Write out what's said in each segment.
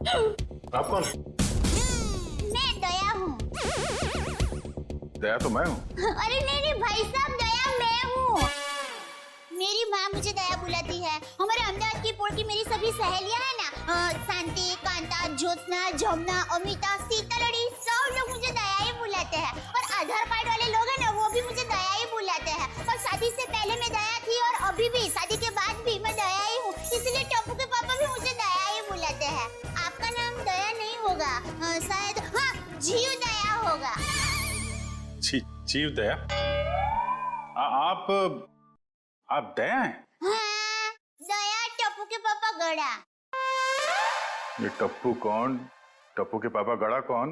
आप कौन? मैं दया हूँ। दया तो मैं हूँ। अरे नहीं भाई साहब, दया मैं हूँ। मेरी माँ मुझे दया बुलाती है। हमारे अहमदाबाद की पोल की मेरी सभी सहेलियाँ हैं ना, शांति, कांता, ज्योत्सना, जमुना, अमिता, सीतालड़ी, सब लोग मुझे दया ही बुलाते हैं। और आधार कार्ड वाले लोग हैं ना, वो भी मुझे दया ही बुलाते हैं। और शादी से पहले मैं दया थी और अभी भी, शादी के बाद भी मैं दया ही हूँ। इसलिए टप्पू के पापा भी मुझे दया ही बुलाते हैं। आपका नाम दया नहीं होगा, शायद हाँ, जीव दया होगा। जीव दया? आप दया हैं? हाँ, दया टप्पू के पापा गड़ा। ये टप्पू कौन? टप्पू के पापा गड़ा कौन?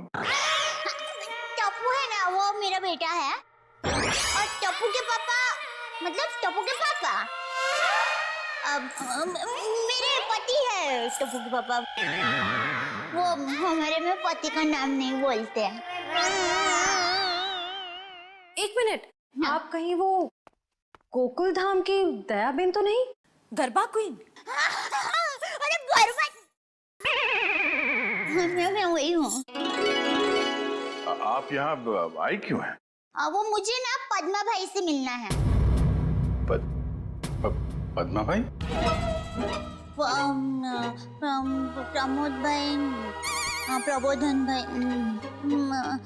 टप्पू है ना, वो मेरा बेटा है। और टप्पू के पापा मतलब टप्पू के पापा मेरे पति है। टप्पू के पापा वो हमारे में पति का नाम नहीं बोलते हैं। एक मिनट, आप कहीं वो गोकुल धाम की दयाबेन तो नहीं? गरबा क्वीन? अरे गरबा, मैं वही हूँ। आप यहाँ आई क्यों हैं? वो मुझे ना पद्मा भाई से मिलना है। पद्मा भाई? प्रमोद भाई, प्रबोधन भाई,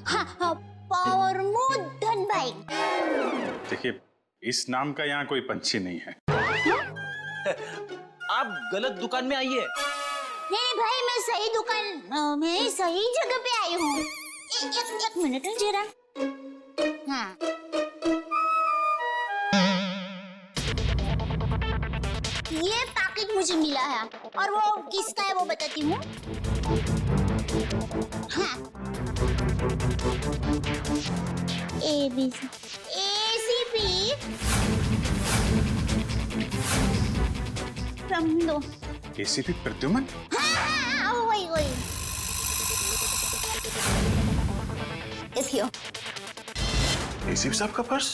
हाँ, प्रमोदन भाई। देखिए, इस नाम का यहाँ कोई पंछी नहीं है। आप गलत दुकान में आई है। नहीं भाई, मैं सही दुकान, मैं सही जगह पे आई हूँ। एक मिनट जरा। हाँ, ये पैकेट मुझे मिला है और वो किसका है वो बताती हूँ। हाँ, ACP दो। ACP प्रद्युमन? हाँ, वही। देखियो, ACP साहब का पर्स?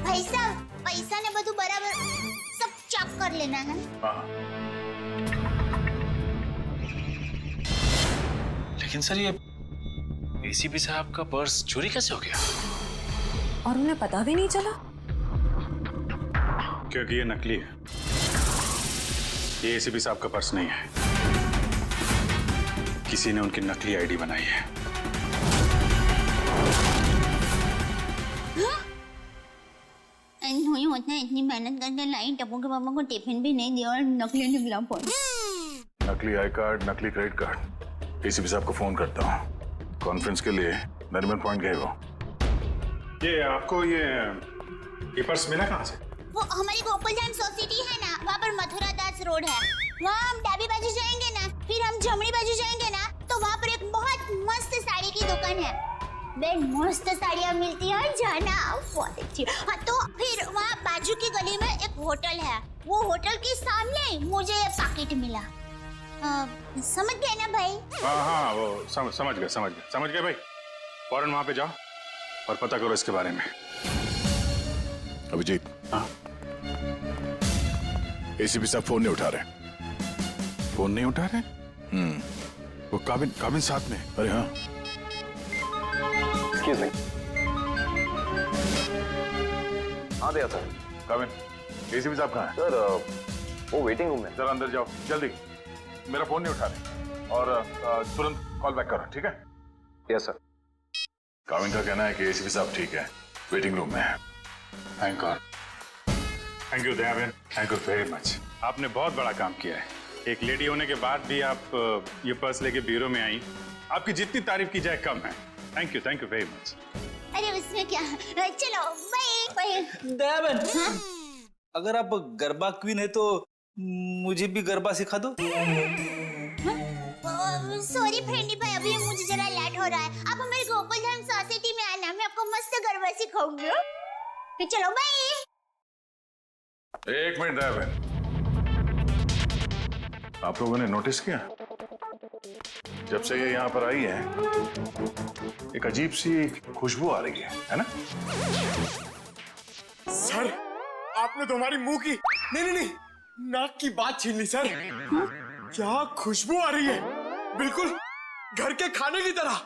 भाई साहब, पैसा ने બધું बराबर सब चेक कर लेना है। हाँ। लेकिन सर, ये ACP साहब का पर्स चोरी कैसे हो गया? और उन्हें पता भी नहीं चला? क्योंकि ये नकली है। ये ACP साहब का पर्स नहीं है। किसी ने उनकी नकली आईडी बनाई है। होता है, इतनी मेहनत करके लाई, टप्पू के पापा को टिफिन भी नहीं दिया और नकली निकला फोन। नकली आई कार्ड, नकली क्रेडिट कार्ड। ACP साहब को फोन करता हूँ। कॉन्फ्रेंस के लिए नरीमन पॉइंट गए वो। ये आपको ये पर्स मिला कहाँ से? वो हमारी गोकुलधाम सोसाइटी है ना, वहाँ पर मथुरा दास रोड है। वहाँ हम डाबी बाजू जाएंगे ना, फिर हम जमनी बाजू जाएंगे ना, तो वहाँ पर एक बहुत मस्त साड़ी की दुकान है। बेन मस्त साड़ियाँ मिलती हैं, जाना बहुत अच्छी। हाँ, तो फिर वहाँ बाजू की गली में एक होटल है। वो होटल के सामने मुझे ये पैकेट मिला। समझ गए ना भाई? हाँ, वो समझ गए भाई। फौरन वहाँ पे जाओ और पता करो इसके बारे में। अभिजीत, हाँ? ACP साहब फोन नहीं उठा रहे। फोन नहीं उठा रहे? वो काबिन साथ में। अरे हाँ, एक्सक्यूज मी। हाँ भैया सर। काबिन, ACP साहब कहाँ है? सर, वो वेटिंग रूम में। जरा अंदर जाओ जल्दी। मेरा फोन नहीं उठा रहे और तुरंत कॉल बैक करो, ठीक है? Yes sir. काबिन का कहना है कि ACP साहब ठीक है, वेटिंग रूम में है। Thank God. Thank you Dayaben, thank you very much. आपने बहुत बड़ा काम किया है। एक लेडी होने के बाद भी आप ये पर्स लेके ब्यूरो में आई। आपकी जितनी तारीफ की जाए कम है। Thank you very much. अरे उसमें क्या, चलो बाय। दयाबेन, अगर आप गरबा क्वीन है तो मुझे भी गरबा सिखा दो। सॉरी फ्रेंडी भाई, अभी मुझे जरा लेट हो रहा है। आप हमारे गोकुलधाम सोसाइटी में आना, मैं आपको मस्त गरबा सिखाऊंगी। तो चलो बाय। एक मिनट दयाबेन, आप लोगों ने नोटिस किया जब से ये यहाँ पर आई है एक अजीब सी खुशबू आ रही है ना? सर, आपने तो हमारी मुंह की नहीं नाक की बात छीन ली सर। क्या खुशबू आ रही है, बिल्कुल घर के खाने की तरह।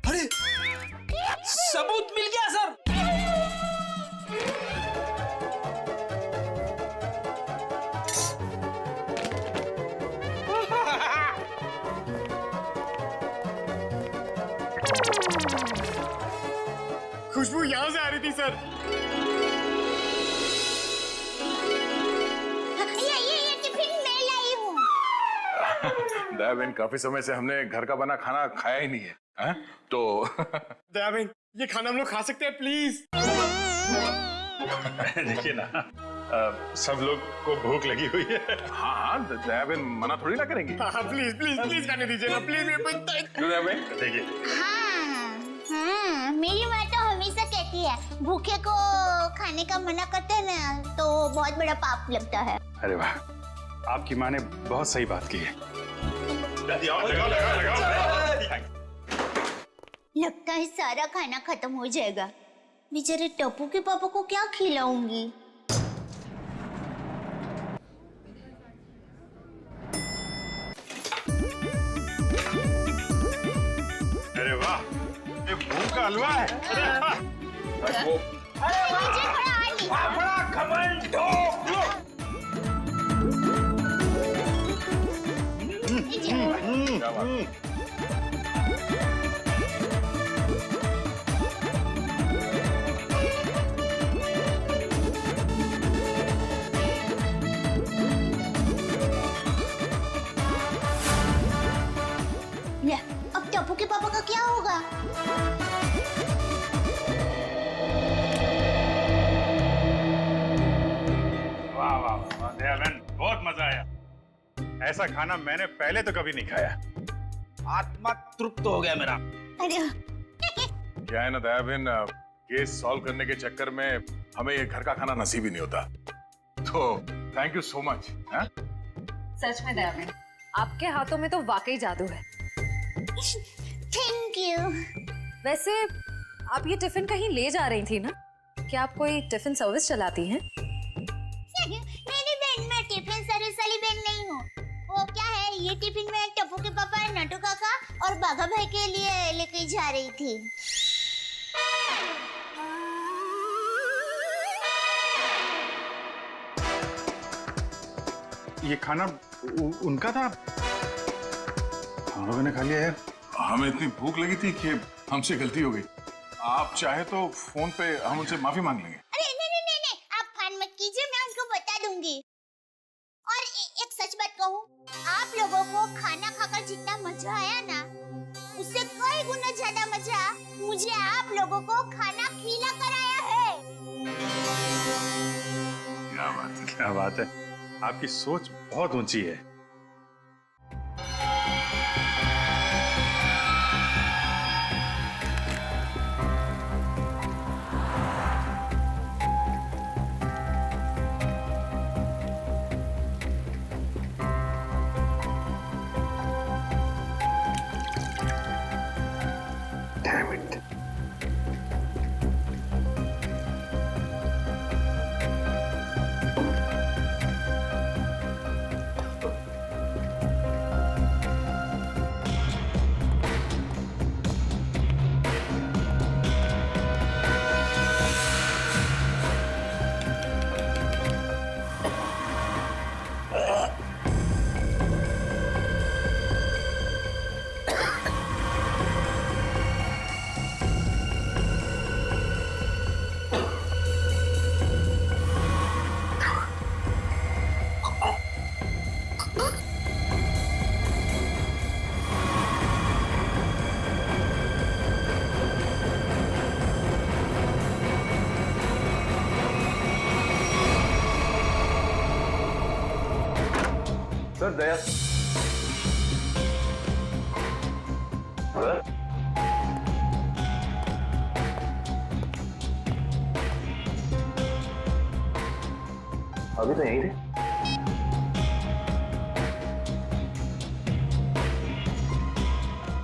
अरे सबूत मिल गया सर। खुशबू यहां से आ रही थी सर। ये टिफिन मैं लाई हूँ। दया बहन, काफी समय से हमने घर का बना खाना खाया ही नहीं है, हैं? तो दया बहन, ये खाना हम लोग खा सकते हैं प्लीज? देखिए ना, सब लोग को भूख लगी हुई है। हाँ हाँ, दया बहन मना थोड़ी ना करेंगी। हाँ प्लीज प्लीज प्लीज खाने दीजिए ना, प्लीज। क्यों दया बहन? देखिए, हाँ, मेरी माँ तो हमेशा कहती है भूखे को खाने का मना करते हैं ना तो बहुत बड़ा पाप लगता है। अरे वाह, आपकी माँ ने बहुत सही बात की है। लगता है सारा खाना खत्म हो जाएगा। बेचारे टप्पू के पापा को क्या खिलाऊंगी? अरे वाह, ये भूख का हलवा है। अरे वाह। वो मुझे थोड़ा और ली। बड़ा घमंड क्या बात है? ले, अब टप्पू के पापा का क्या होगा? वाह वाह वाह, दया बहन, बहुत मजा आया। ऐसा खाना मैंने पहले तो कभी नहीं खाया। आत्मा तृप्त हो गया मेरा। अरे क्या है ना दया बहन, केस सॉल्व करने के चक्कर में हमें ये घर का खाना नसीब ही नहीं होता। तो थैंक यू सो मच। सच में दया बहन, आपके हाथों में तो वाकई जादू है। Thank you. वैसे आप ये टिफिन कहीं ले जा रही थी ना? क्या आप कोई टिफिन सर्विस चलाती हैं? मेरी बहन, मैं टिफिन सर्विस वाली बहन नहीं हूँ। वो क्या है, ये टिफिन मैं टप्पू के पापा, नटू काका और बाघा भाई के लिए लेके जा रही थी। ये खाना उनका था? हम लोगों ने खा लिया यार। हमें इतनी भूख लगी थी कि हमसे गलती हो गई। आप चाहे तो फोन पे हम उनसे माफी मांग लेंगे। अरे नहीं, आप फोन मत कीजिए, मैं उनको बता दूंगी। और एक सच बात कहूँ, आप लोगों को खाना खाकर जितना मजा आया ना, उससे कई गुना ज्यादा मजा मुझे आप लोगों को खाना खिला कर आया है। क्या बात है। क्या बात है, आपकी सोच बहुत ऊंची है। Damn it. Sir Daya sir अभी तो यहीं थे।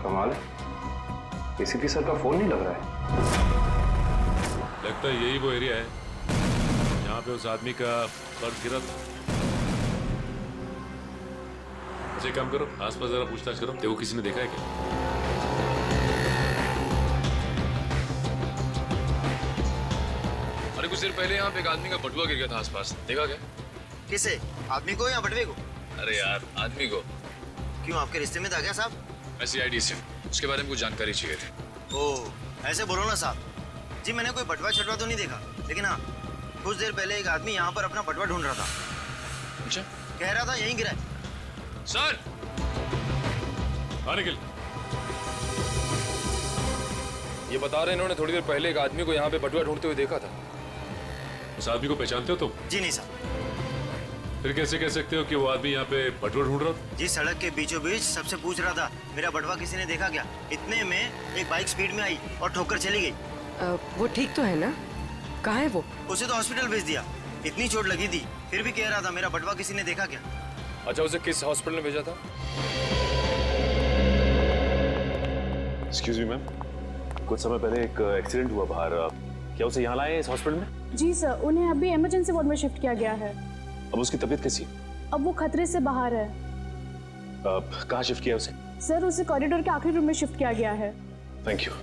कमाल है, एसीपी सर का फोन नहीं लग रहा है। लगता है यही वो एरिया है जहाँ पे उस आदमी का पर्स गिरा था। अच्छा, एक काम करो, आसपास जरा पूछताछ करो, देखो किसी ने देखा है क्या। अरे कुछ देर पहले यहाँ पे एक आदमी का बटुआ गिर गया था आसपास, देखा क्या? किसे? आदमी को या बटवे को? अरे यार, आदमी को। क्यों, आपके रिश्ते में था क्या साहब? CID से उसके बारे में कुछ जानकारी चाहिए थी। ओह, ऐसे बोलो ना साहब जी, मैंने कोई बटवा छटवा तो नहीं देखा, लेकिन हाँ कुछ देर पहले एक आदमी यहाँ पर अपना बटवा ढूंढ रहा था। अच्छा, कह रहा था यहीं गिरा है। सर निखिल, ये बता रहे इन्होंने थोड़ी देर पहले एक आदमी को यहाँ पे बटुआ ढूंढते हुए देखा था। उस आदमी को पहचानते हो तुम? जी नहीं साहब। फिर कैसे कह सकते हो कि वो आदमी यहाँ पे बटुआ ढूंढ रहा था? जी सड़क के बीचों बीच सबसे पूछ रहा था मेरा बटवा किसी ने देखा क्या। इतने में एक बाइक स्पीड में आई और ठोकर चली गई। वो ठीक तो है ना? कहाँ है वो? उसे तो हॉस्पिटल भेज दिया, इतनी चोट लगी थी, फिर भी कह रहा था मेरा बटवा किसी ने देखा क्या। अच्छा, उसे किस हॉस्पिटल में भेजा था? एक्सक्यूज मी मैम, कुछ समय पहले एक एक्सीडेंट हुआ बाहर, क्या उसे यहाँ लाए इस हॉस्पिटल में? जी सर, उन्हें अभी इमरजेंसी वार्ड में शिफ्ट किया गया है। अब उसकी तबीयत कैसी है? अब वो खतरे से बाहर है। कहाँ शिफ्ट किया उसे? सर, उसे कॉरिडोर के आखिरी रूम में शिफ्ट किया गया है। Thank you.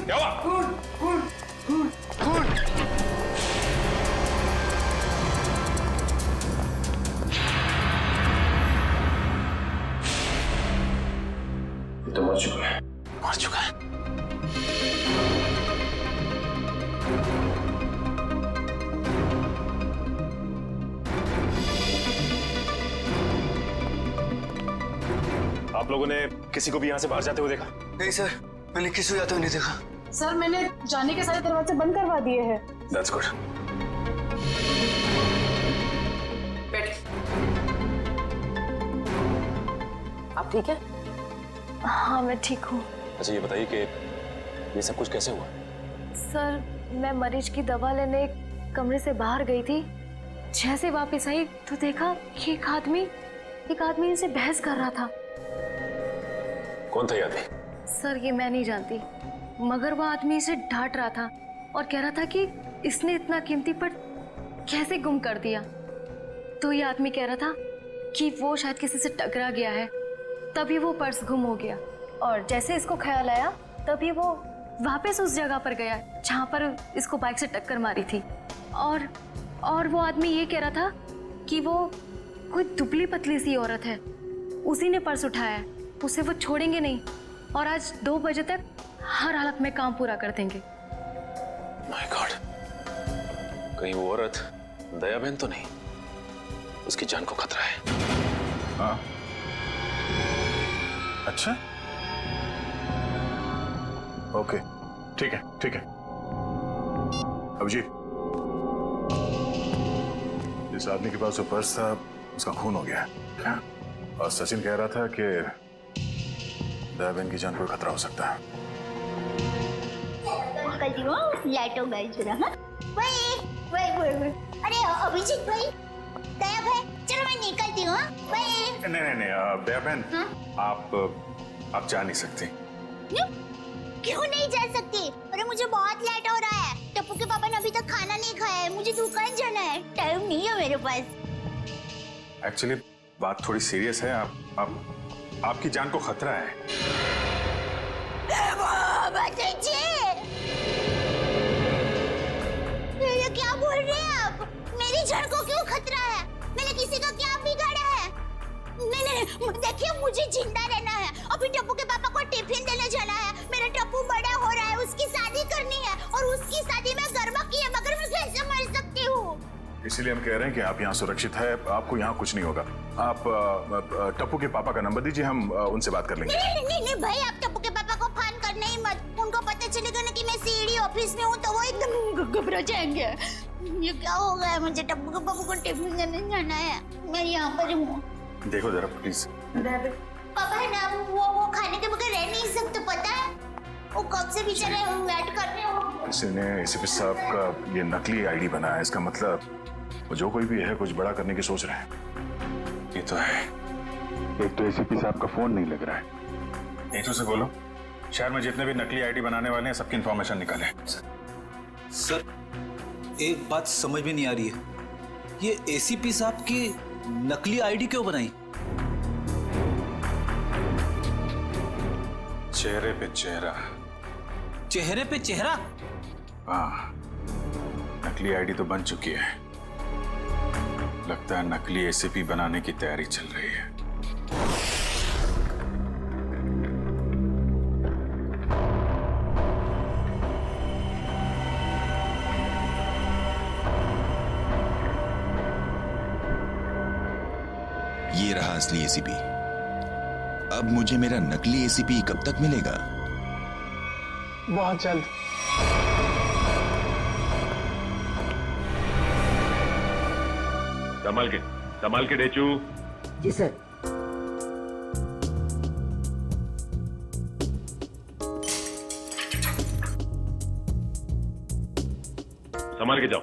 क्या हुआ? ये तो मर चुका है। मर चुका है। आप लोगों ने किसी को भी यहाँ से बाहर जाते हुए देखा? नहीं सर, मैंने किसी को जाते हुए नहीं देखा। सर, मैंने जाने के सारे दरवाजे बंद करवा दिए हैं। That's good. आप ठीक है? हाँ, मैं ठीक हूँ। अच्छा, ये बताइए कि ये सब कुछ कैसे हुआ? सर, मैं मरीज की दवा लेने एक कमरे से बाहर गई थी। जैसे वापस आई तो देखा कि एक आदमी इनसे बहस कर रहा था। कौन था ये आदमी? सर, ये मैं नहीं जानती, मगर वो आदमी इसे डांट रहा था और कह रहा था कि इसने इतना कीमती पर्स कैसे गुम कर दिया। तो ये आदमी कह रहा था कि वो शायद किसी से टकरा गया है, तभी वो पर्स गुम हो गया। और जैसे इसको ख्याल आया तभी वो वापस उस जगह पर गया जहाँ पर इसको बाइक से टक्कर मारी थी। और वो आदमी ये कह रहा था कि वो कोई दुबली पतली सी औरत है, उसी ने पर्स उठाया है, उसे वो छोड़ेंगे नहीं और आज 2 बजे तक हर हालत में काम पूरा कर देंगे। माय गॉड, कहीं वो औरत दया बहन तो नहीं? उसकी जान को खतरा है। हाँ, अच्छा, ओके, ठीक है, ठीक है। अभिजीत, जिस आदमी के पास वो पर्स था उसका खून हो गया है क्या? और सचिन कह रहा था कि दया बहन की जान को खतरा हो सकता है। निकलती हूँ, लाइट हो गई जरा। हाँ, वही। अरे अभिजीत भाई, दया भाई, चलो मैं निकलती हूँ। वही। नहीं, दया बहन, आप जा नहीं सकती। क्यों नहीं जा सकती? अरे मुझे बहुत लेट हो रहा है। टप्पू के पापा ने अभी तक खाना नहीं खाया है, मुझे दुकान जाना है, टाइम नहीं है मेरे पास। एक्चुअली बात थोड़ी सीरियस है। आपकी जान को खतरा है। ये क्या बोल रहे हैं आप? मेरी जान को क्यों खतरा है? मैंने किसी का क्या बिगाड़ा है? नहीं, देखिए, मुझे जिंदा रहना है। अभी टप्पू के पापा को टिफिन देने जाना है। मेरा टप्पू बड़ा हो रहा है, उसकी शादी करनी है और उसकी शादी में गरबा की है, मगर मैं कैसे मर सकती हूँ? इसीलिए हम कह रहे हैं कि आप यहाँ सुरक्षित है, आपको यहाँ कुछ नहीं होगा। आप टप्पू के पापा का नंबर दीजिए, हम उनसे बात कर लेंगे। नहीं भाई, आप टप्पू के पापा को फोन करने ही मत। उनको पता चलेगा ना कि मैं सीडी ऑफिस में हूँ तो वो एकदम घबरा जाएंगे। ये क्या हो गया, मुझे टप्पू के बाबू को टिफिन देने जाना है, मैं यहाँ पर हूँ। देखो जरा प्लीज। पापा है ना, वो खाने के बगैर रह नहीं सकते, पता है? वो कब से बेचारे वेट कर रहे हो। इसने एसीपी साहब का ये नकली आईडी बनाया है, इसका मतलब वो जो कोई भी है कुछ बड़ा करने की सोच रहे हैं। ये तो है। एक तो एसीपी साहब का फोन नहीं लग रहा है। एक से बोलो शहर में जितने भी नकली आईडी बनाने वाले हैं सबकी इंफॉर्मेशन निकालें। सर एक बात समझ में नहीं आ रही है, ये एसीपी साहब की नकली आईडी क्यों बनाई? चेहरे पे चेहरा। चेहरे पे चेहरा? हाँ, नकली आईडी तो बन चुकी है, लगता है नकली एसीपी बनाने की तैयारी चल रही है। ये रहा असली एसीपी। अब मुझे मेरा नकली एसीपी कब तक मिलेगा? बहुत जल्द। संभाल के डेचू। जी सर। संभाल के जाओ।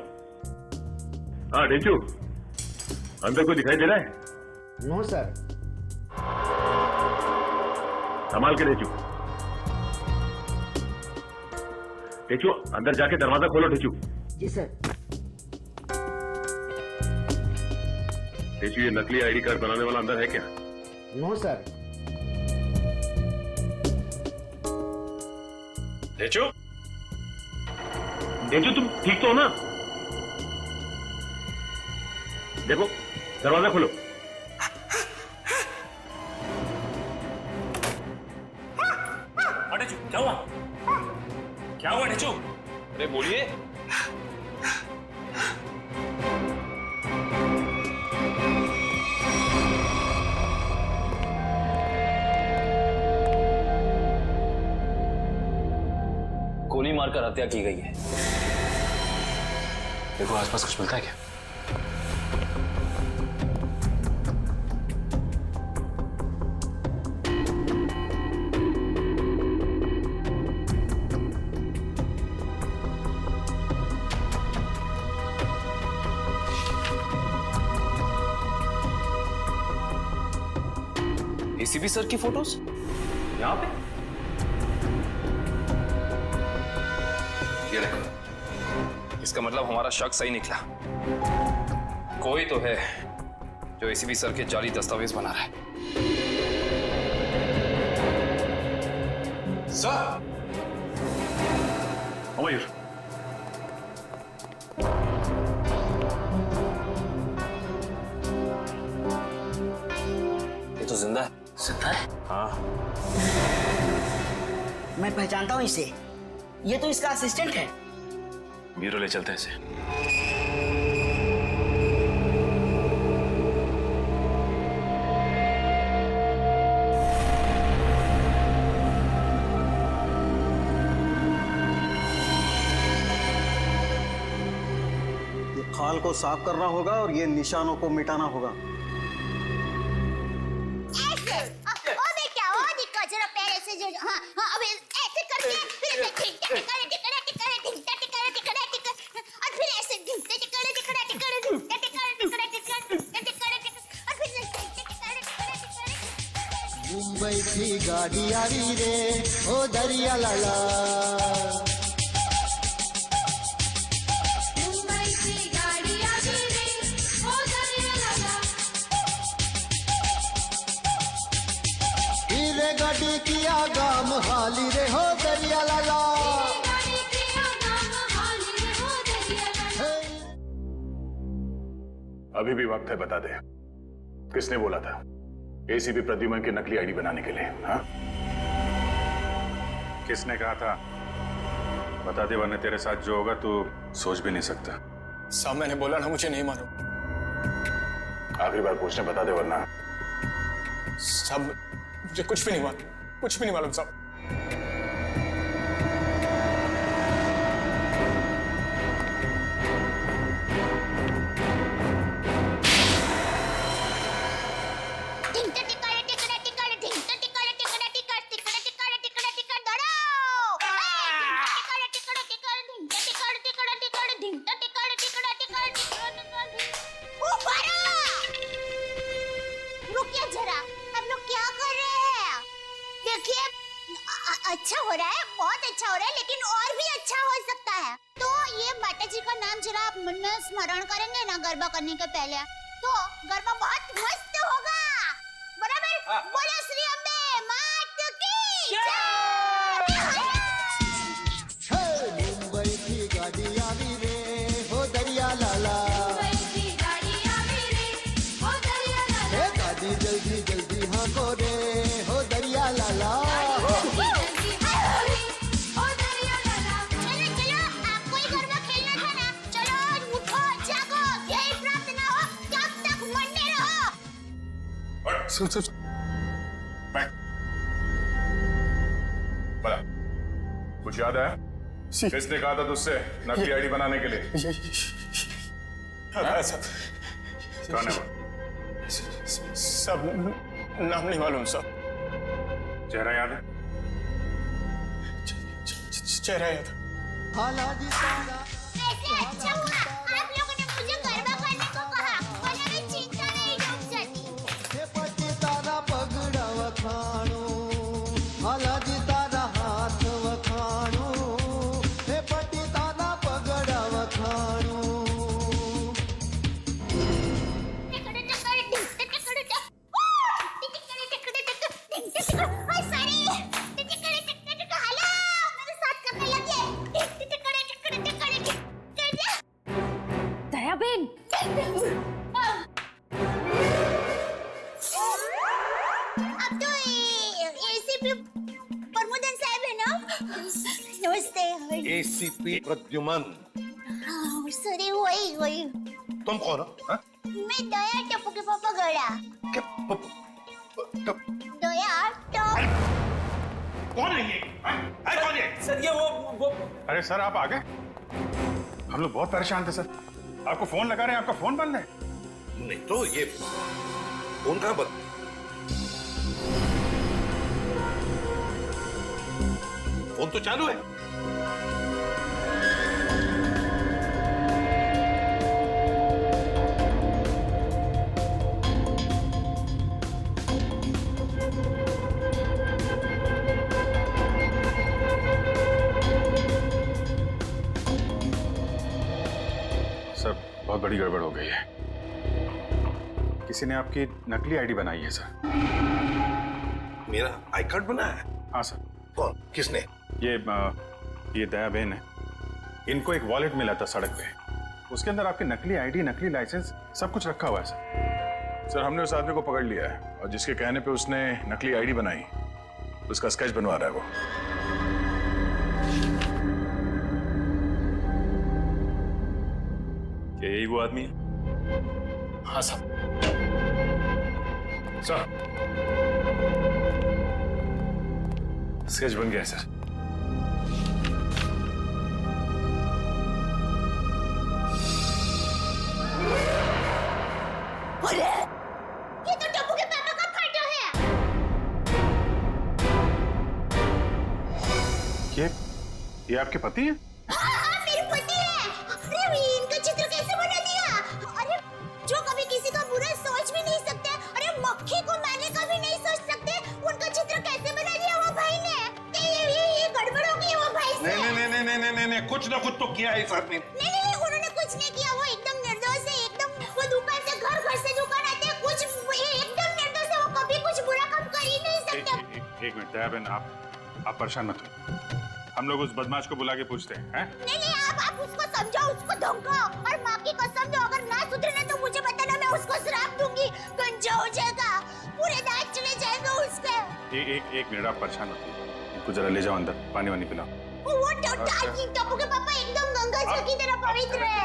हाँ डेचू, अंदर कोई दिखाई दे रहा है? No sir. संभाल के डेचू। डेचू अंदर जाके दरवाजा खोलो डेचू। जी सर। डेचू ये नकली आईडी कार्ड बनाने वाला अंदर है क्या? No sir. डेचू, डेचू तुम ठीक तो हो ना? देखो दरवाजा खोलो। क्या हुआ? क्या हुआ डेचू? अरे बोलिए। गोली मारकर हत्या की गई है। देखो आसपास कुछ मिलता है क्या? एसीपी सर की फोटोज यहां पे? ये देखो, इसका मतलब हमारा शक सही निकला। कोई तो है जो एसीपी सर के जाली दस्तावेज बना रहा है। सर, मयूर, ये तो जिंदा है। जिंदा है? हाँ। मैं पहचानता हूँ इसे, ये तो इसका असिस्टेंट है। ब्यूरो ले चलते हैं इसे। ये खाल को साफ करना होगा और ये निशानों को मिटाना होगा। हाँ हाँ, अब ऐसे करके फिर और फिर ऐसे मुंबई की गाड़ी आ रही रे ओ दरिया लाला। मुंबई की गाड़ी आ रही रे ओ दरिया लाला। हीरे गाड़ी किया गाम हाली रे हो दरिया लाला। अभी भी वक्त है, बता दे किसने बोला था एसीपी प्रद्युमन की नकली आईडी बनाने के लिए? हाँ, किसने कहा था? बता दे वरना तेरे साथ जो होगा तू सोच भी नहीं सकता। साहब मैंने बोला ना, मुझे नहीं मालूम। आखिरी बार पूछने, बता दे वरना। साहब मुझे कुछ भी नहीं मालूम, कुछ भी नहीं मालूम साहब। स्मरण करेंगे ना गरबा करने के पहले तो गरबा बहुत मस्त होगा। बराबर? बोलो श्री अम्बे मात की जय। मुंबई की गाड़ी आवी रे हो दरिया लाला, गाड़ी जल्दी जल्दी हाँ को रे हो दरिया लाला। सुन बैक। बोला कुछ याद है? किसने कहा था तुझसे नकली आईडी बनाने के लिए? कौन है वो? सब नाम नहीं मालूम सब। चेहरा याद है? चेहरा याद है। ऐसे अच्छा हुआ आप लोगों ने मुझे गरबा करने को कहा, वरना मैं चिंता नहीं डूब जाती। पटी तारा पगड़ा वखाणो, हालाजी तारा हाथ वखाणो, हे पटी तारा पगड़ा वखाणो। दयाबेन, अब तो एसीपी प्रमोदन साहब है ना? नमस्ते। एसीपी प्रद्युमन। सॉरी वही। तुम कौन हो? हाँ? मैं दया टप्पू के पापा गड़ा। दया टप। कौन है ये? कौन है? सर ये वो अरे सर आप आ गए? हम लोग बहुत परेशान थे सर, आपको फोन लगा रहे हैं, आपका फोन बंद है। नहीं तो ये फोन कहाँ बंद? फोन तो चालू है। सर बहुत बड़ी गड़बड़ हो गई है, किसी ने आपकी नकली आईडी बनाई है सर। मेरा आई कार्ड बनाया है? हाँ सर। कौन? किसने? ये दया बहन है, इनको एक वॉलेट मिला था सड़क पे, उसके अंदर आपकी नकली आईडी, नकली लाइसेंस सब कुछ रखा हुआ है सर। सर हमने उस आदमी को पकड़ लिया है और जिसके कहने पे उसने नकली आईडी बनाई उसका स्केच बनवा रहा है वो। क्या यही वो आदमी है? हाँ सर। सर स्केच बन गया है सर। अरे ये तो टप्पू के पापा का फोटो है। ये आपके पति हैं? हाँ, मेरे पति है। अरे इनका चित्र कैसे बना दिया? अरे जो कभी किसी का बुरा सोच भी नहीं सकते, अरे मक्खी को मारने का भी नहीं सोच सकते, उनका चित्र कैसे बना दिया वो भाई ने? ये गड़बड़ हो गई वो भाई से। नहीं, कुछ ना कुछ तो किया है इस आदमी ने। नहीं, उन्होंने कुछ नहीं किया, वो एकदम निर्दोष है, एकदम वो दुकान से घर से दुकान आते हैं, कुछ एकदम निर्दोष है, वो कभी कुछ बुरा काम कर ही नहीं सकते। एक मिनट दया बहन, आप परेशान मत हो, हम लोग उस बदमाश को बुला के पूछते हैं। नहीं आप उसको समझाओ, उसको धमकाओ और माँ की कसम दो, अगर ना सुधरे ना तो मुझे बताना, मैं उसको श्राप दूंगी, गंजा हो जाएगा, पूरे दांत चले जाएंगे उसके। एक मिनट आप परेशान मत हो, इनको जरा ले जाओ अंदर, पानी वानी पिलाओ। वो टप्पू के पापा एकदम गंगा जल की तरह पवित्र है।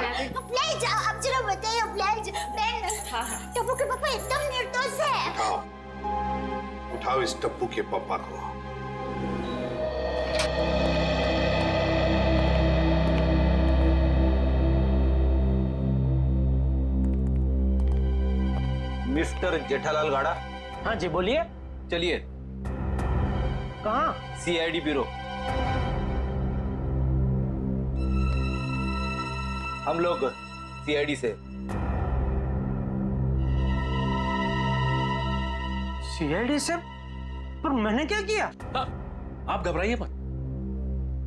ले जाओ आप, जरा बताइए प्लीज। बहन टप्पू के पापा एकदम निर्दोष है। उठाओ इस टप्पू के पापा को। मिस्टर जेठालाल गाड़ा। हाँ जी बोलिए। चलिए। कहाँ? CID bureau. हम लोग सीआईडी से। सीआईडी से? पर मैंने क्या किया? आप घबराइए मत।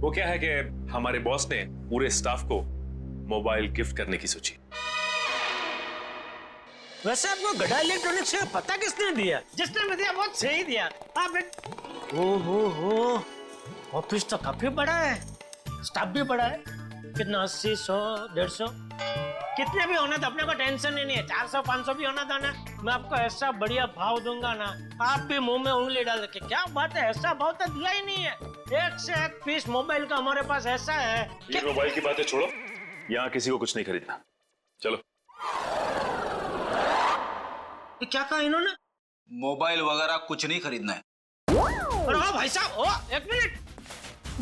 वो क्या है कि हमारे बॉस ने पूरे स्टाफ को मोबाइल गिफ्ट करने की सोची। वैसे आपको गड़ा इलेक्ट्रॉनिक्स का पता किसने दिया? जिसने भी दिया बहुत सही दिया। आप हो ऑफिस तो काफी बड़ा है, स्टाफ भी बड़ा है। कितना 80, 100, 150 कितने भी होना तो अपने को टेंशन ही नहीं है। 400, 500 भी होना था ना, मैं आपको ऐसा बढ़िया भाव दूंगा ना, आप भी मुंह में उंगली डाल के क्या बात है, ऐसा भाव तो दिया ही नहीं है। एक से एक पीस मोबाइल का हमारे पास ऐसा है। ये मोबाइल की बातें छोड़ो, यहाँ किसी को कुछ नहीं खरीदना। चलो। क्या कहा इन्होंने? मोबाइल वगैरह कुछ नहीं खरीदना है। अरे भाई साहब, एक मिनट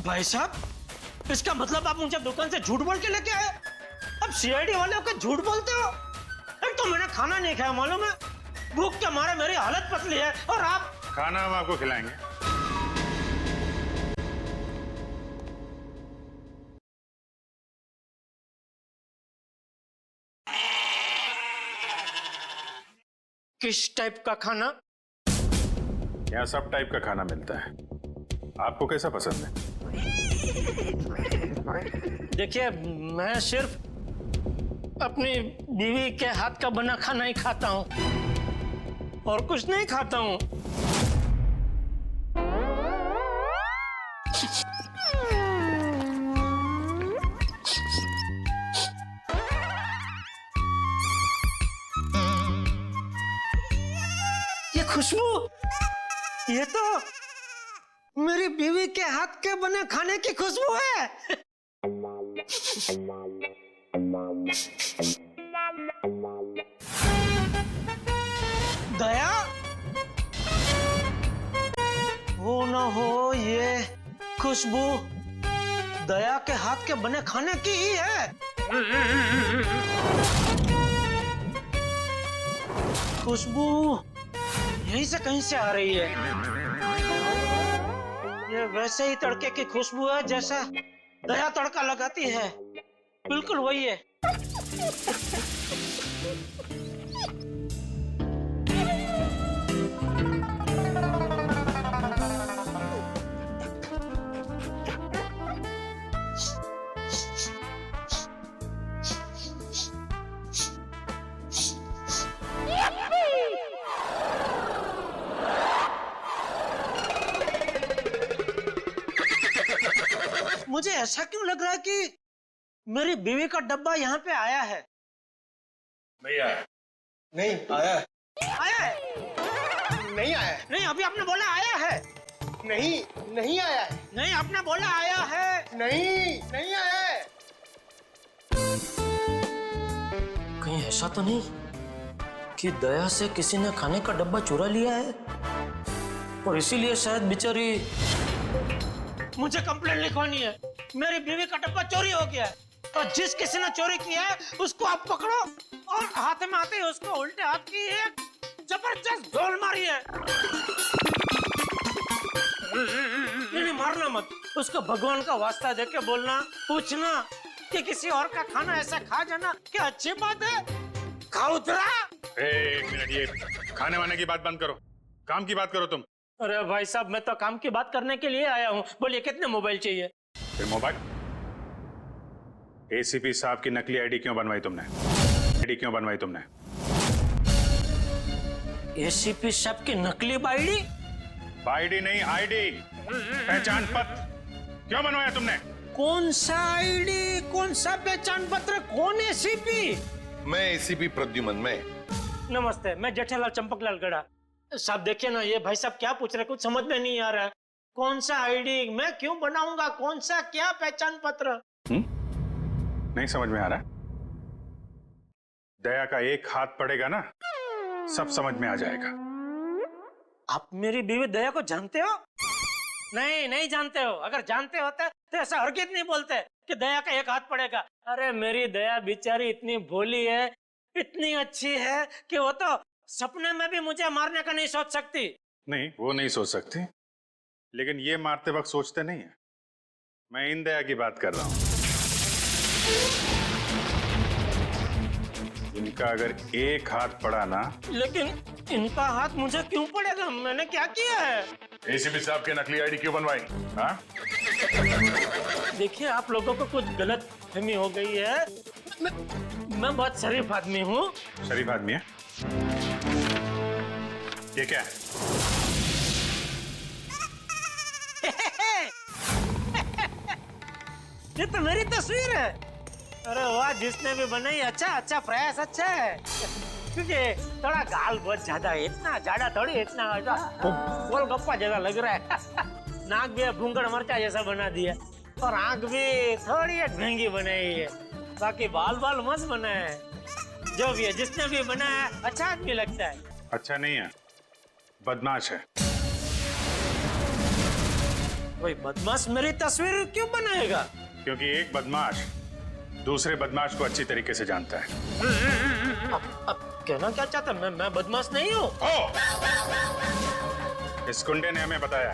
भाई साहब, इसका मतलब आप मुझे दुकान से झूठ बोल के लेके आए? अब सीआईडी वाले होकर झूठ बोलते हो? एक तो मैंने खाना नहीं खाया, मालूम है, भूख के मारे मेरी हालत पतली है, और आप? खाना हम आपको खिलाएंगे। किस टाइप का खाना? यहाँ सब टाइप का खाना मिलता है, आपको कैसा पसंद है? देखिए, मैं सिर्फ अपनी बीवी के हाथ का बना खाना ही खाता हूँ और कुछ नहीं खाता हूँ। ये खुशबू, ये तो मेरी बीवी के हाथ के बने खाने की खुशबू है। दया, हो ना हो ये खुशबू दया के हाथ के बने खाने की ही है। खुशबू यहीं से कहीं से आ रही है। ये वैसे ही तड़के की खुशबू है जैसा दया तड़का लगाती है, बिल्कुल वही है। मुझे ऐसा क्यों लग रहा है कि मेरी बीवी का डब्बा यहाँ पे आया है? नहीं आया। नहीं आया है। आया है? नहीं आया है। नहीं, अभी आपने बोला आया है। नहीं, नहीं आया है। नहीं, आपने बोला आया है। नहीं, नहीं आया है। कहीं ऐसा तो नहीं कि दया से किसी ने खाने का डब्बा चुरा लिया है और इसीलिए शायद बेचारी मुझे कंप्लेंट लिखवानी है। मेरी बीवी का डब्बा चोरी हो गया है, तो जिस किसी ने चोरी किया है उसको आप पकड़ो और हाथ में आते ही उसको उल्टे हाथ की एक जबरदस्त ढोल मारी है। नहीं, मारना मत, उसको भगवान का वास्ता देके बोलना, पूछना कि किसी और का खाना ऐसा खा जाना क्या अच्छी बात है? खाउतरा। एक मिनट, ये खाने वाने की बात बंद करो, काम की बात करो तुम। अरे भाई साहब, मैं तो काम की बात करने के लिए आया हूँ। बोलिए, कितने मोबाइल चाहिए? फिर मोबाइल? एसीपी साहब की नकली आईडी क्यों बनवाई तुमने? आईडी क्यों बनवाई तुमने? एसीपी साहब की नकली आईडी? आईडी नहीं, आईडी, पहचान पत्र क्यों बनवाया तुमने? कौन सा आईडी, कौन सा पहचान पत्र, कौन एसीपी? मैं एसीपी प्रद्युमन। मैं नमस्ते, मैं जेठालाल चंपकलाल गड़ा। साहब देखिए ना, ये भाई साहब क्या पूछ रहे, कुछ समझ में नहीं आ रहा है। कौन सा आईडी, मैं क्यों बनाऊंगा, कौन सा क्या पहचान पत्र? नहीं समझ में आ रहा? दया का एक हाथ पड़ेगा ना, सब समझ में आ जाएगा। आप मेरी बीवी दया को जानते हो? नहीं, नहीं जानते हो। अगर जानते होते तो ऐसा हरगिज़ नहीं बोलते कि दया का एक हाथ पड़ेगा। अरे मेरी दया बेचारी इतनी भोली है, इतनी अच्छी है कि वो तो सपने में भी मुझे मारने का नहीं सोच सकती। नहीं, वो नहीं सोच सकती, लेकिन ये मारते वक्त सोचते नहीं है। मैं इन दया की बात कर रहा हूं। इनका अगर एक हाथ पड़ा ना। लेकिन इनका हाथ मुझे क्यों पड़ेगा? मैंने क्या किया है? एसीपी साहब की नकली आईडी क्यों बनवाई? हाँ? देखिए, आप लोगों को कुछ गलत फहमी हो गई है। मैं बहुत शरीफ आदमी हूँ। शरीफ आदमी है? ये क्या है? ये तो मेरी तस्वीर है। अरे वाह, जिसने भी बनाई अच्छा प्रयास अच्छा है। क्योंकि थोड़ा गाल बहुत ज्यादा है, इतना ज्यादा थोड़ी, इतना गोलगप्पा जैसा लग रहा है। नाक भी भूंगड़ मरचा जैसा बना दिया और आंख भी थोड़ी महंगी बनाई है। बाकी बाल मस्त बना है। जो भी है, जिसने भी बनाया अच्छा आदमी लगता है। अच्छा नहीं है, बदमाश है। कोई बदमाश मेरी तस्वीर क्यों बनाएगा? क्योंकि एक बदमाश दूसरे बदमाश को अच्छी तरीके से जानता है। अब कहना क्या चाहता? मैं बदमाश नहीं हूँ। इस गुंडे ने हमें बताया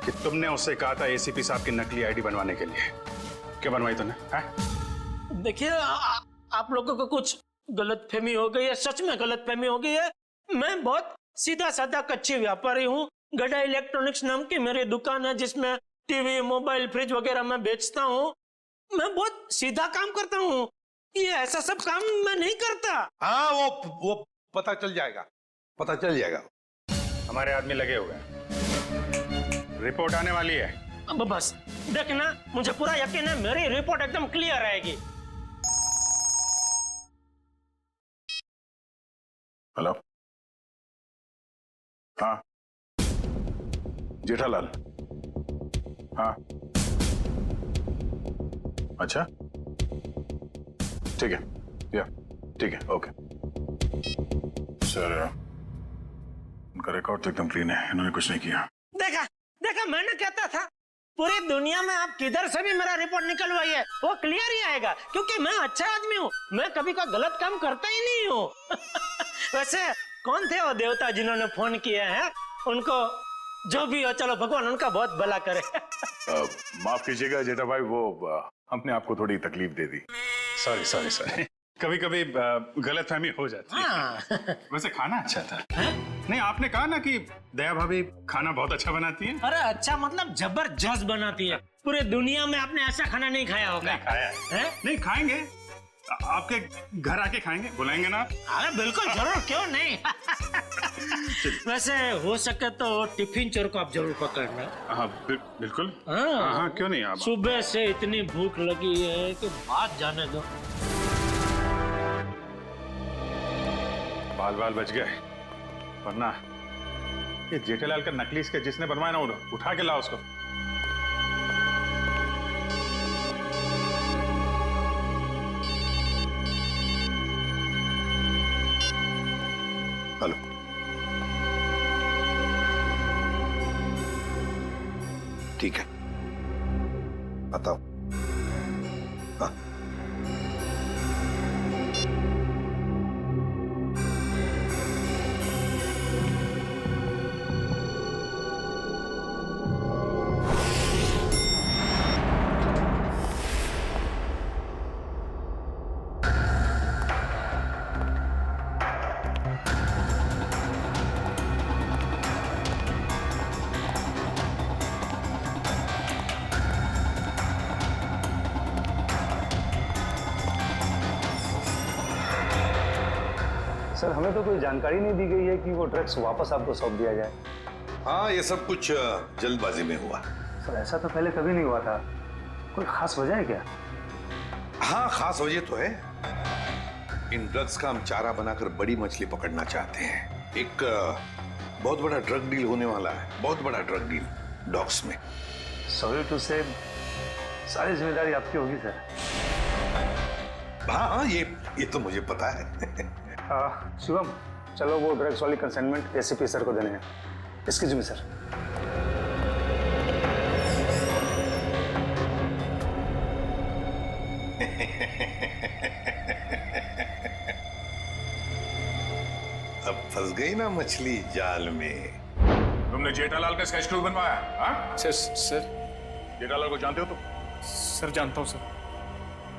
कि तुमने उससे कहा था एसीपी साहब की नकली आईडी बनवाने के लिए। क्या बनवाई तुमने? देखिए, आप लोगों को कुछ गलतफहमी हो गई है, सच में गलतफहमी हो गई है। मैं बहुत सीधा साधा कच्ची व्यापारी हूँ। गड़ा इलेक्ट्रॉनिक्स नाम की मेरी दुकान है, जिसमें टीवी, मोबाइल, फ्रिज वगैरह मैं बेचता हूँ। मैं बहुत सीधा काम करता हूँ। ये ऐसा सब काम मैं नहीं करता। हाँ, वो पता चल जाएगा, पता चल जाएगा। हमारे आदमी लगे हुए हैं, रिपोर्ट आने वाली है। अब बस देखना, मुझे पूरा यकीन है मेरी रिपोर्ट एकदम क्लियर आएगी। हेलो, हाँ जेठालाल, हाँ अच्छा ठीक है, या ठीक है, ओके सर। उनका रिकॉर्ड तो एकदम क्लीन है, इन्होंने कुछ नहीं किया। देखा मैंने कहता था, पूरी दुनिया में आप किधर से भी मेरा रिपोर्ट निकलवाइए वो क्लियर ही आएगा, क्योंकि मैं अच्छा आदमी हूँ। मैं कभी कोई गलत काम करता ही नहीं हूँ। वैसे कौन थे वो देवता जिन्होंने फोन किया है? उनको जो भी हो, चलो भगवान उनका बहुत भला करे। माफ कीजिएगा जेठा भाई, वो हमने आपको थोड़ी तकलीफ दे दी। सॉरी। कभी कभी गलतफहमी हो जाती है। वैसे खाना अच्छा था। नहीं, आपने कहा ना कि दया भाभी खाना बहुत अच्छा बनाती है। अरे अच्छा मतलब जबरदस्त बनाती है। पूरे दुनिया में आपने ऐसा खाना नहीं खाया होगा। नहीं खाया है? नहीं खाएंगे, आपके घर आके खाएंगे, बुलाएंगे ना? अरे बिल्कुल जरूर, क्यों नहीं। वैसे हो सके तो टिफिन चोर को आप जरूर पकड़ना। हाँ बिल्कुल। हाँ क्यों नहीं। आप सुबह से इतनी भूख लगी है कि बात जाने दो। बाल बच गए, वरना ये जेठालाल का नकली इसके जिसने बनवाया ना, उठा के लाओ उसको। हेलो, ठीक है, बताओ। हाँ सर, हमें तो कोई जानकारी नहीं दी गई है कि वो ड्रग्स वापस आपको सौंप दिया जाए। हाँ, ये सब कुछ जल्दबाजी में हुआ। सर, ऐसा तो पहले कभी नहीं हुआ था। कोई खास वजह है क्या? हाँ, खास वजह तो है। इन ड्रग्स का हम चारा बनाकर बड़ी मछली पकड़ना चाहते हैं। एक बहुत बड़ा ड्रग डील होने वाला है, बहुत बड़ा ड्रग डील डॉग्स में। सॉरी टू से, सारी जिम्मेदारी आपकी होगी सर। हाँ, ये तो मुझे पता है। शिवम, चलो वो ड्रग्स वाली कंसाइनमेंट एसीपी सर को देने हैं। Excuse me sir. अब फंस गई ना मछली जाल में। तुमने जेठालाल का स्केच बनवाया? हाँ सर जेठालाल को जानते हो तुम? सर जानता हूँ सर।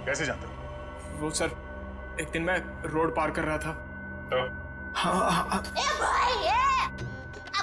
कैसे जानते हो? वो सर, एक दिन मैं रोड पार कर रहा था तो हाँ। ए भाई,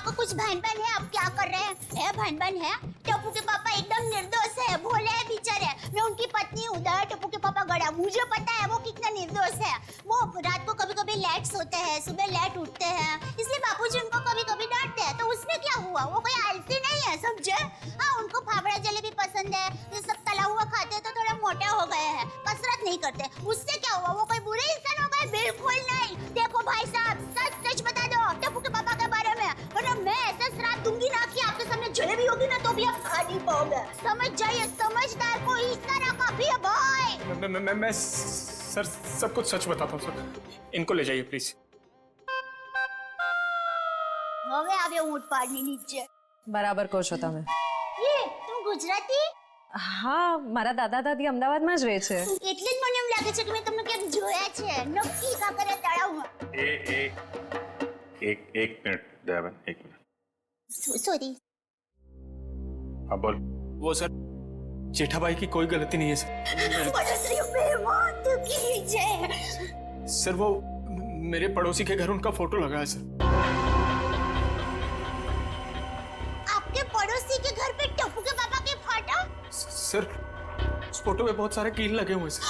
आपको कुछ बहन है, आप क्या कर रहे हैं? बहन है? टप्पू के पापा एकदम निर्दोष है, भोले है बेचारे। मैं उनकी पत्नी हूँ, टप्पू के पापा गड़ा, मुझे पता है वो कितना निर्दोष है। वो रात को कभी कभी लेट सोते हैं, सुबह लेट उठते हैं, इसलिए बापूजी उनको कभी कभी डांटते हैं। तो उसमें क्या हुआ, वो कोई आलसी नहीं है, समझे? हाँ, उनको फाफड़ा जलेबी पसंद है, ये सब तला हुआ खाते हैं तो थोड़ा मोटे हो गए हैं, कसरत नहीं करते। उससे क्या हुआ, वो कोई बुरे इंसान हो गए? बिल्कुल नहीं। देखो भाई साहब, सच सच बता दो टप्पू के पापा के बारे में, वरना मैं ऐसा श्राप दूंगी ना कि आपके सामने जलेबी होगी ना तो भी आप खा नहीं पाओगे। समझ जाइए, समझदार को इस तरह काफी है भाई। मैं सर सब कुछ सच बताता हूँ सर। इनको ले जाइए प्लीज। हो गया अब ये ऊँट पाड़नी नीचे। બરાબર કહો છો તમે. ये तुम गुजराती? હા, મારા દાદા દાદી અમદાવાદમાં જ રહે છે. એટલે જ મને એમ લાગે છે કે મેં તમને ક્યાંક જોયા છે. નક્કી કાંકરિયા તળાવમાં. एक मिनट दयाबेन, एक मिनट। सॉरी। हाँ बोल। वो सर जेठाबाई की कोई गलती नहीं है सर। सर वो मेरे पड़ोसी के घर उनका फोटो लगा है सर। आपके पड़ोसी के घर पे टप्पू के पापा के फोटो? सर उस फोटो में बहुत सारे कील लगे हुए सर।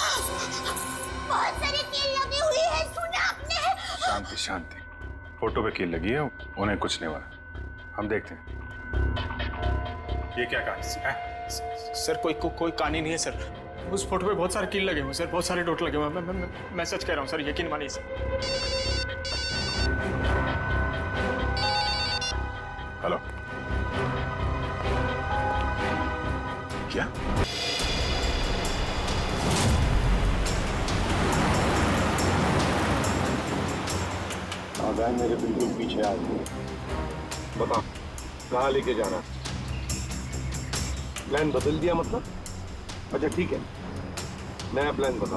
बहुत सारे कील लगे हुए हैं, सुना आपने? शांति शांति, फोटो पे कील लगी है, उन्हें कुछ नहीं हुआ। हम देखते हैं ये क्या कहा है? सर कोई कहानी नहीं है सर। उस फोटो पे बहुत सारे कील लगे हुए सर, बहुत सारे डॉट लगे हुए। मैं सच कह रहा हूँ सर, यकीन मानिए सर। हेलो, क्या? आगाह मेरे बिल्कुल पीछे आ गए। बता कहाँ लेके जाना? प्लान बदल दिया मतलब? अच्छा ठीक है, नया प्लान बता।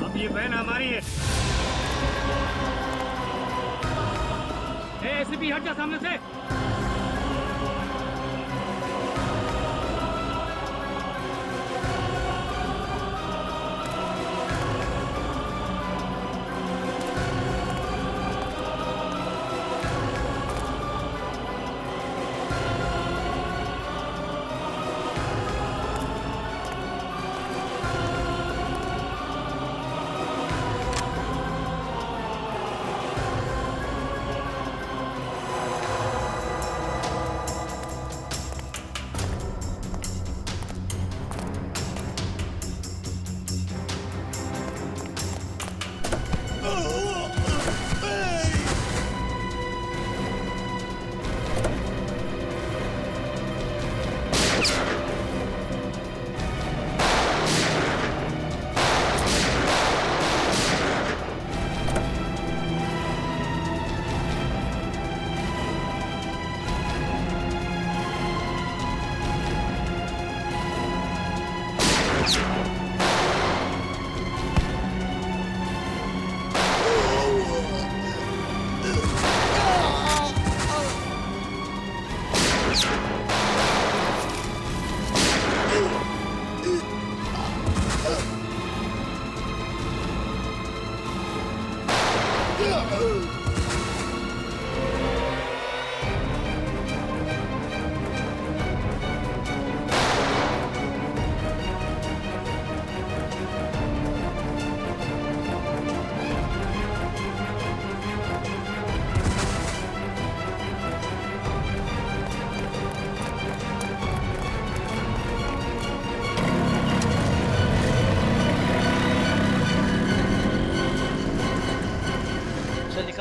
अब ये बहन हमारी है। एसीपी हट जा सामने से।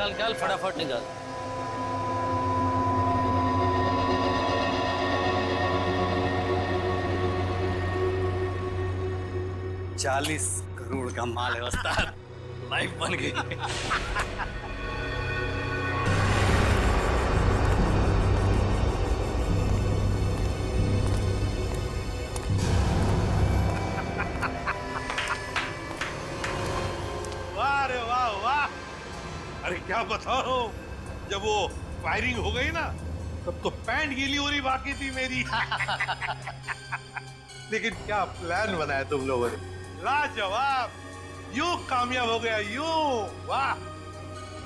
निकाल फटाफट निकाल। $40 करोड़ का माल है उस्ताद, लाइफ बन गई। वाह रे वाह वाह। अरे क्या बताओ, जब वो फायरिंग हो गई ना तब तो पैंट गीली हो रही बाकी थी मेरी। लेकिन क्या प्लान बनाया तुम लोगों ने, लाजवाब। यूं कामयाब हो गया, यूं, वाह।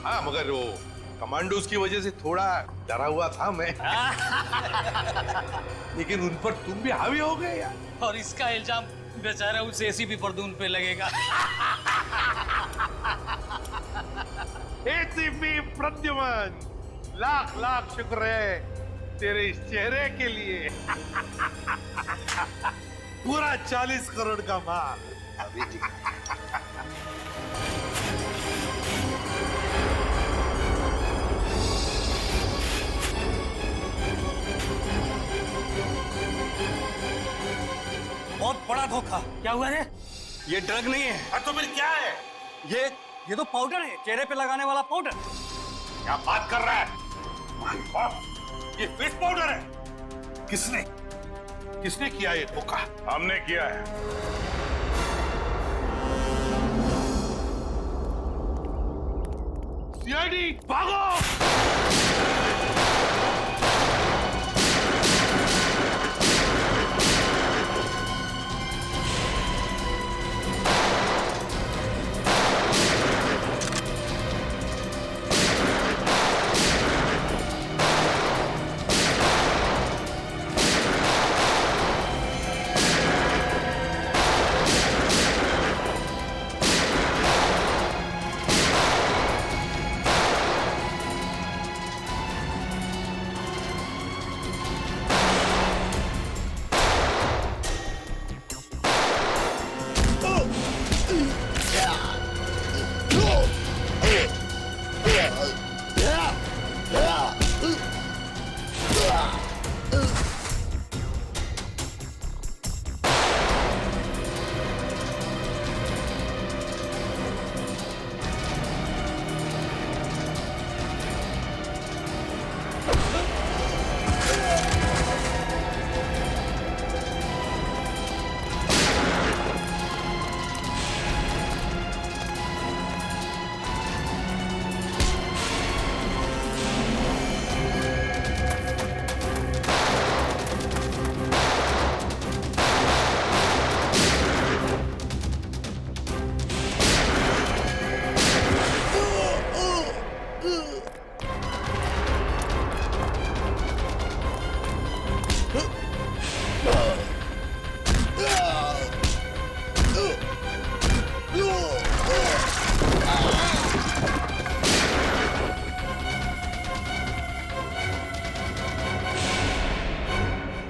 हाँ मगर वो कमांडोज की वजह से थोड़ा डरा हुआ था मैं। लेकिन उन पर तुम भी हावी हो गए यार। और इसका इल्जाम बेचारा उस एसीपी परदून पे लगेगा। एसीपी प्रद्युमन, लाख लाख शुक्र है तेरे इस चेहरे के लिए। पूरा 40 करोड़ का माल। बहुत बड़ा धोखा। क्या हुआ रे? ये ड्रग नहीं है। तो फिर क्या है? ये तो पाउडर है, चेहरे पे लगाने वाला पाउडर। क्या बात कर रहा है? ये फेस पाउडर है। किसने किया ये धोखा? हमने किया है। सीआईडी भागो।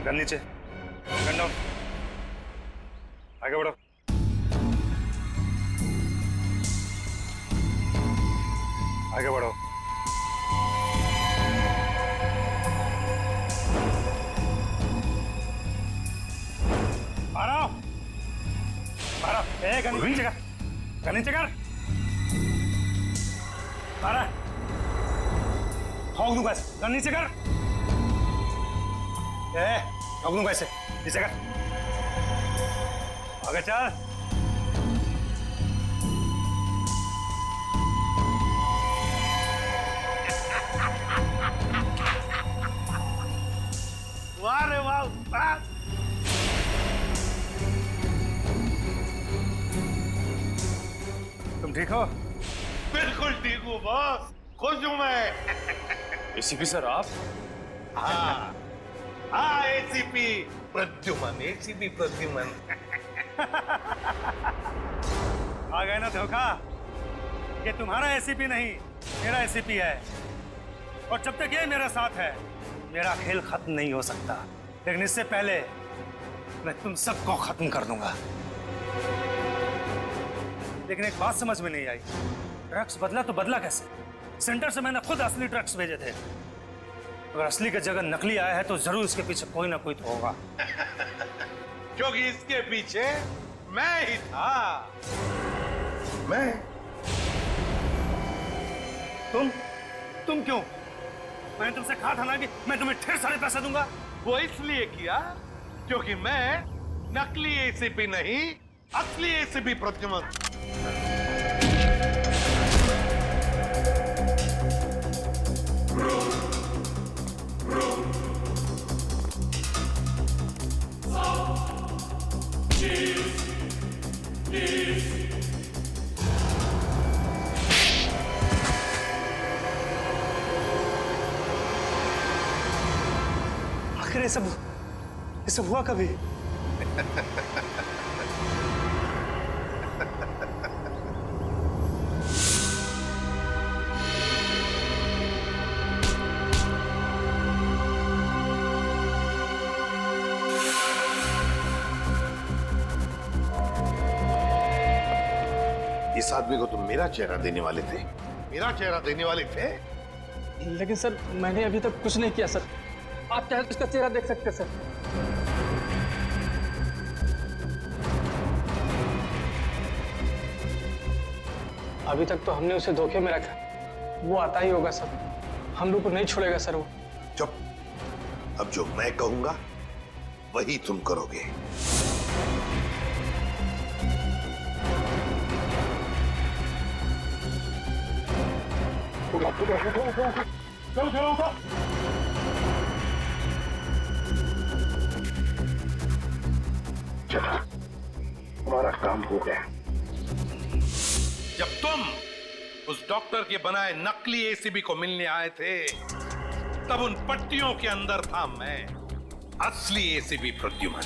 गन नीचे, गन डाउन, आगे बढ़ो। आगे बढ़ो। गन नीचे कर, गन नीचे कर। ठोक दूंगा ऐसे, गन नीचे कर। ठोक दूंगा ऐसे, नीचे कर। आगे चल। वाह रे वाह उस्ताद। तुम ठीक हो? बिल्कुल ठीक हूँ बॉस, खुश हूँ मैं। एसीपी सर आप? हाँ हाँ, एसीपी प्रद्युमन, एसीपी प्रद्युमन। आ गए ना धोखा? ये तुम्हारा एसीपी नहीं, मेरा एसीपी है। और जब तक ये मेरे साथ है, मेरा खेल खत्म नहीं हो सकता। लेकिन इससे पहले मैं तुम सबको खत्म कर दूंगा। लेकिन एक बात समझ में नहीं आई, ड्रग्स बदला तो बदला कैसे? सेंटर से मैंने खुद असली ड्रग्स भेजे थे। अगर असली की जगह नकली आया है तो जरूर इसके पीछे कोई ना कोई तो होगा। क्योंकि इसके पीछे मैं ही था। मैं? तुम क्यों? मैंने तुमसे कहा था ना कि मैं तुम्हें ढेर सारे पैसे दूंगा। वो इसलिए किया क्योंकि मैं नकली एसीपी नहीं, असली एसीपी प्रद्युमन। ये सब हुआ कभी? इस आदमी को तुम मेरा चेहरा देने वाले थे? मेरा चेहरा देने वाले थे? लेकिन सर मैंने अभी तक कुछ नहीं किया सर। आप चाहे तो इसका चेहरा देख सकते हैं सर। अभी तक तो हमने उसे धोखे में रखा, वो आता ही होगा सर। हम लोग को नहीं छोड़ेगा सर वो। चुप। अब जो मैं कहूंगा वही तुम करोगे। चलो, हमारा काम हो गया। जब तुम उस डॉक्टर के बनाए नकली एसीबी को मिलने आए थे, तब उन पट्टियों के अंदर था मैं, असली एसीबी प्रद्युमन।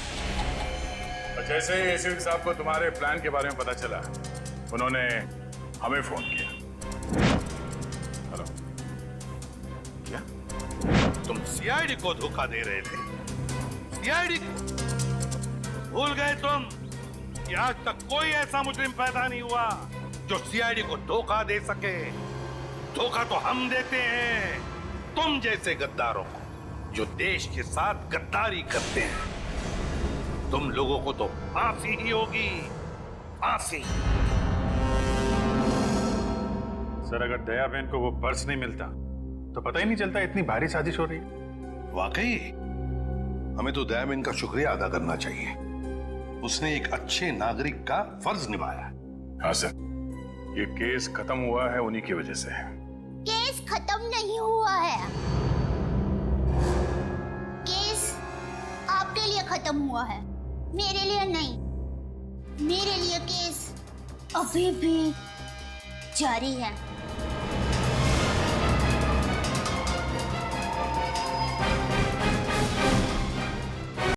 और जैसे ही एसीपी साहब को तुम्हारे प्लान के बारे में पता चला, उन्होंने हमें फोन किया। हेलो, क्या तुम सीआईडी को धोखा दे रहे थे? सीआईडी को भूल गए तुम कि आज तक कोई ऐसा मुजरिम पैदा नहीं हुआ जो सीआईडी को धोखा दे सके। धोखा तो हम देते हैं तुम जैसे गद्दारों को, जो देश के साथ गद्दारी करते हैं। तुम लोगों को तो फांसी ही होगी, फांसी। सर, अगर दया बहन को वो पर्स नहीं मिलता तो पता ही नहीं चलता इतनी भारी साजिश हो रही है। वाकई हमें तो दया बहन का शुक्रिया अदा करना चाहिए। उसने एक अच्छे नागरिक का फर्ज निभाया। हाँ सर, ये केस खत्म हुआ है उन्हीं की वजह से। केस खत्म नहीं हुआ है। केस आपके लिए खत्म हुआ है, मेरे लिए नहीं। मेरे लिए केस अभी भी जारी है।